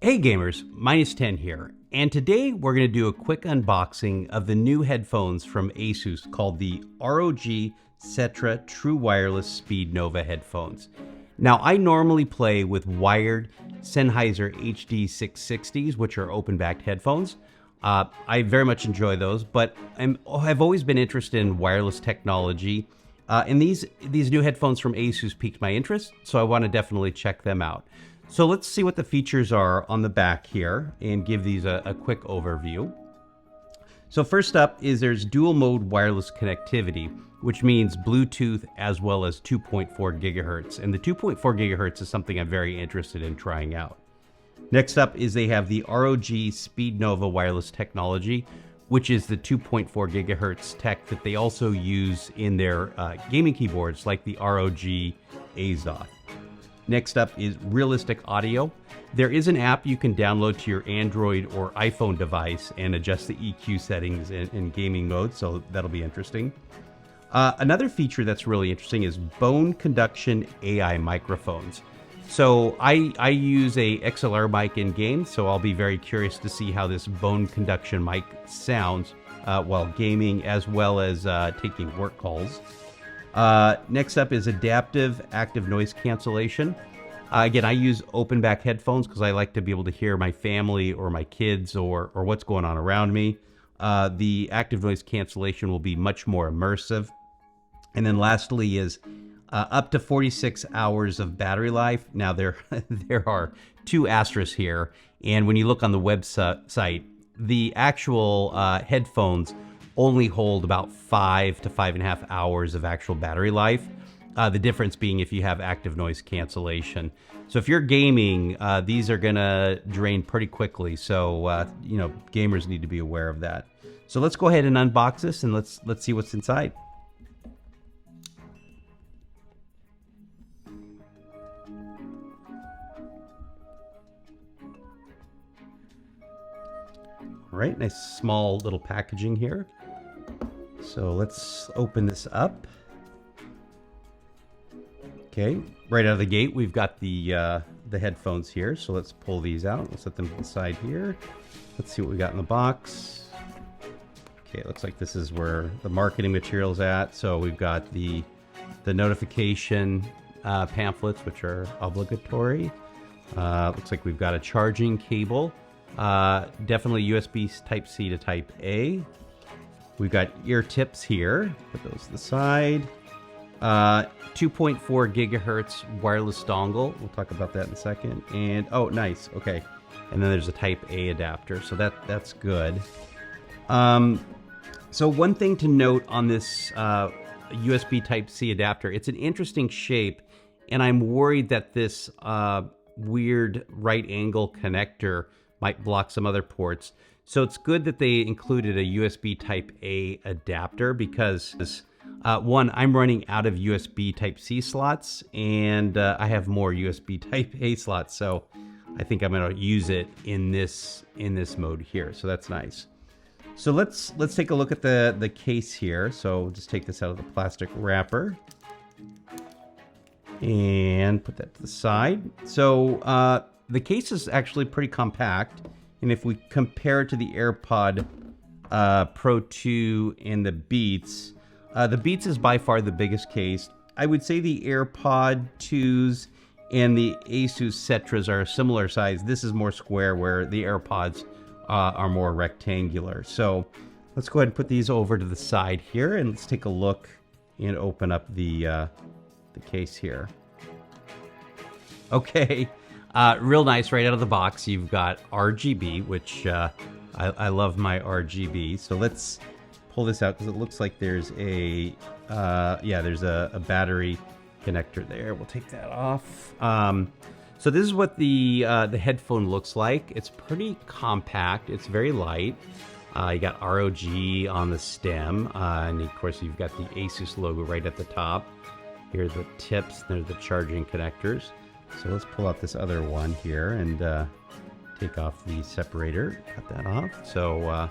Hey gamers, Minus10 here, and today we're going to do a quick unboxing of the new headphones from Asus called the ROG Cetra True Wireless Speednova headphones. Now, I normally play with wired Sennheiser HD660s, which are open-backed headphones. I very much enjoy those, but I've always been interested in wireless technology, and these new headphones from Asus piqued my interest, so I want to definitely check them out. So let's see what the features are on the back here and give these a quick overview. So first up is there's dual mode wireless connectivity, which means Bluetooth as well as 2.4 gigahertz. And the 2.4 gigahertz is something I'm very interested in trying out. Next up is they have the ROG Speednova wireless technology, which is the 2.4 gigahertz tech that they also use in their gaming keyboards like the ROG Asus. Next up is realistic audio. There is an app you can download to your Android or iPhone device and adjust the EQ settings in gaming mode, so that'll be interesting. Another feature that's really interesting is bone conduction AI microphones. So I use a XLR mic in game, so I'll be very curious to see how this bone conduction mic sounds while gaming as well as taking work calls. Next up is adaptive active noise cancellation. Again, I use open back headphones because I like to be able to hear my family or my kids or what's going on around me. The active noise cancellation will be much more immersive. And then lastly is up to 46 hours of battery life. Now there are two asterisks here, and when you look on the website, the actual headphones only hold about 5 to 5.5 hours of actual battery life. The difference being if you have active noise cancellation. So if you're gaming, these are gonna drain pretty quickly. So you know, gamers need to be aware of that. So let's go ahead and unbox this and let's see what's inside. All right, nice small little packaging here. So let's open this up. Okay, right out of the gate, we've got the headphones here. So let's pull these out. We'll set them to the side here. Let's see what we got in the box. Okay, it looks like this is where the marketing material's at. So we've got the notification pamphlets, which are obligatory. Looks like we've got a charging cable. Definitely USB Type-C to Type-A. We've got ear tips here. Put those to the side. 2.4 gigahertz wireless dongle. We'll talk about that in a second. And oh, nice. Okay. And then there's a Type-A adapter. So that's good. So one thing to note on this USB Type-C adapter, it's an interesting shape, and I'm worried that this weird right angle connector might block some other ports. So it's good that they included a USB Type-A adapter because, one, I'm running out of USB Type-C slots, and I have more USB Type-A slots, so I think I'm going to use it in this mode here. So that's nice. So let's take a look at the case here. So we'll just take this out of the plastic wrapper and put that to the side. So the case is actually pretty compact. And if we compare it to the AirPod Pro 2 and the Beats is by far the biggest case. I would say the AirPod 2s and the Asus Cetras are a similar size. This is more square, where the AirPods are more rectangular. So let's go ahead and put these over to the side here, and let's take a look and open up the case here. Okay. Real nice right out of the box. You've got RGB, which I love my RGB. So let's pull this out because it looks like there's a battery connector there. We'll take that off. So this is what the headphone looks like. It's pretty compact. It's very light. You got ROG on the stem, and of course you've got the Asus logo right at the top. Here are the tips. There's the charging connectors. So let's pull out this other one here and take off the separator. Cut that off. So,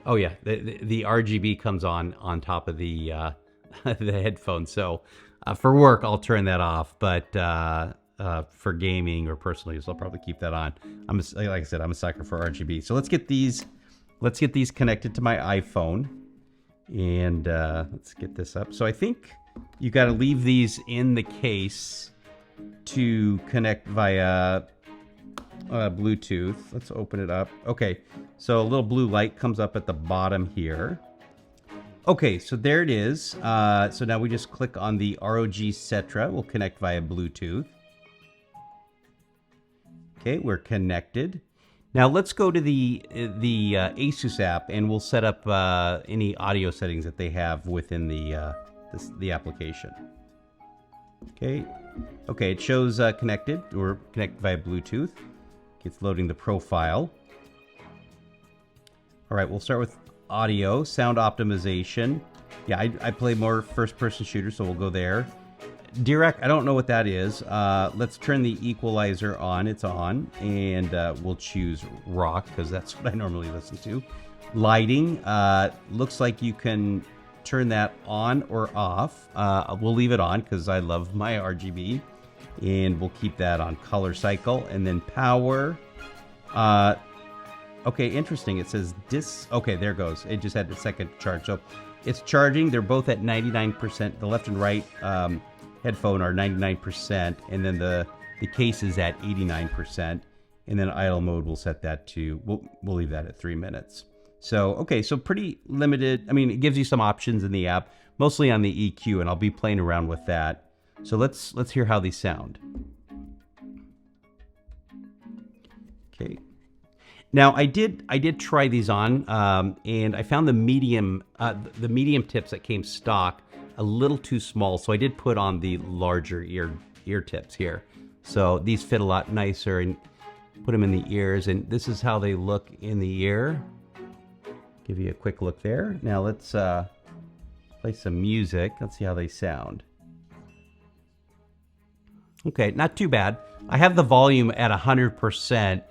oh yeah, the RGB comes on top of the the headphone. So for work, I'll turn that off. But for gaming or personal use. I'll probably keep that on. Like I said, I'm a sucker for RGB. So let's get these connected to my iPhone, and let's get this up. So I think you got to leave these in the case to connect via Bluetooth. Let's open it up. Okay, so a little blue light comes up at the bottom here. Okay, so there it is. So now we just click on the ROG Cetra. We'll connect via Bluetooth. Okay, we're connected. Now let's go to the Asus app, and we'll set up any audio settings that they have within the application. Okay, it shows connected. We're connected via Bluetooth. It's loading the profile. All right, we'll start with audio, sound optimization. Yeah, I play more first-person shooters, so we'll go there. Direct, I don't know what that is. Let's turn the equalizer on. It's on, and we'll choose rock because that's what I normally listen to. Lighting, looks like you can turn that on or off. We'll leave it on because I love my RGB, and we'll keep that on color cycle. And then power. Okay, interesting. It says okay, there it goes. It just had the second charge. So it's charging. They're both at 99%. The left and right headphone are 99%, and then the case is at 89%. And then idle mode, we'll set that to, we'll leave that at 3 minutes. So, okay, so pretty limited. I mean, it gives you some options in the app, mostly on the EQ, and I'll be playing around with that. So let's hear how these sound. Okay. Now I did try these on, and I found the medium tips that came stock a little too small, so I did put on the larger ear tips here. So these fit a lot nicer, and put them in the ears, and this is how they look in the ear. Give you a quick look there. Now let's play some music. Let's see how they sound. Okay, not too bad. I have the volume at 100%.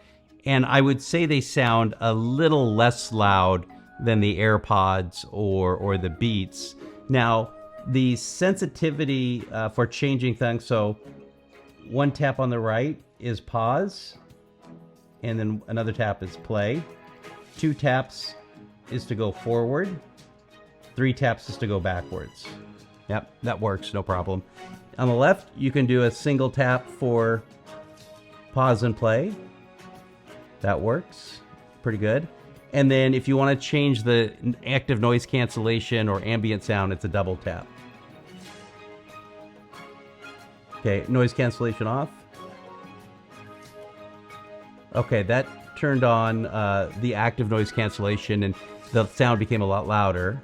And I would say they sound a little less loud than the AirPods or the Beats. Now, the sensitivity for changing things, so one tap on the right is pause, and then another tap is play. 2 taps is to go forward. 3 taps is to go backwards. Yep, that works, no problem. On the left, you can do a single tap for pause and play. That works pretty good. And then if you want to change the active noise cancellation or ambient sound, it's a double tap. Okay, noise cancellation off. Okay, that turned on the active noise cancellation, and the sound became a lot louder.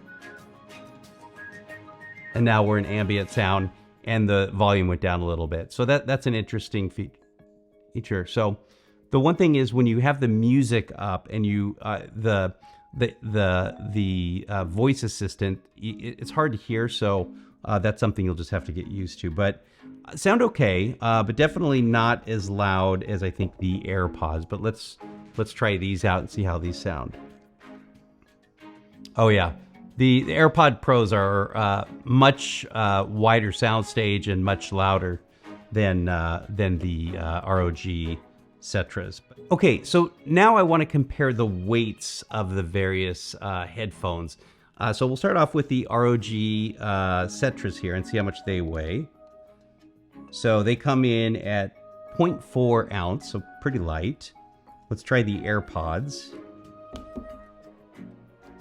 And now we're in ambient sound, and the volume went down a little bit. So that's an interesting feature. So the one thing is when you have the music up and you the voice assistant, it's hard to hear. So that's something you'll just have to get used to. But sound okay, but definitely not as loud as I think the AirPods. But let's try these out and see how these sound. Oh yeah, the AirPod Pros are much wider soundstage and much louder than the ROG Cetras. Okay, so now I want to compare the weights of the various headphones. So we'll start off with the ROG Cetras here and see how much they weigh. So they come in at 0.4 ounce, so pretty light. Let's try the AirPods.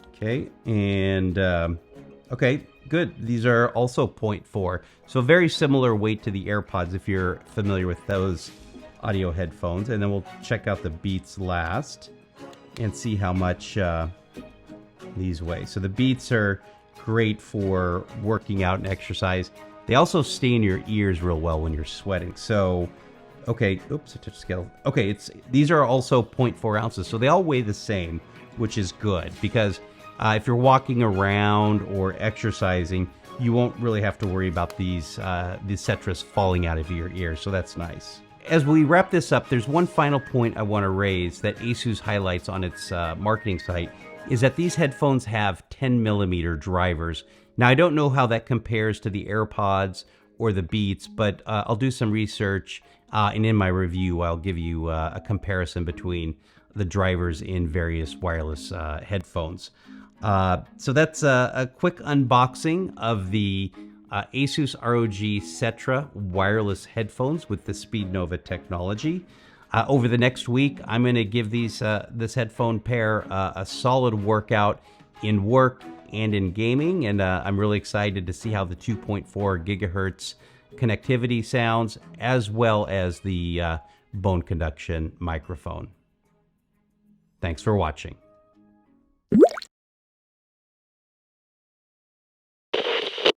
Okay, and okay, good. These are also 0.4, so very similar weight to the AirPods if you're familiar with those audio headphones. And then we'll check out the Beats last and see how much these weigh. So the Beats are great for working out and exercise. They also stay in your ears real well when you're sweating. So, okay, oops, I touched scale. Okay, these are also 0.4 ounces, so they all weigh the same, which is good because if you're walking around or exercising, you won't really have to worry about these Cetras falling out of your ears, so that's nice. As we wrap this up, there's one final point I want to raise that Asus highlights on its marketing site, is that these headphones have 10mm drivers. Now, I don't know how that compares to the AirPods or the Beats, but I'll do some research, and in my review, I'll give you a comparison between the drivers in various wireless headphones. So that's a quick unboxing of the Asus ROG Cetra wireless headphones with the Speednova technology. Over the next week, I'm going to give this headphone pair a solid workout in work and in gaming, and I'm really excited to see how the 2.4 gigahertz connectivity sounds, as well as the bone conduction microphone. Thanks for watching.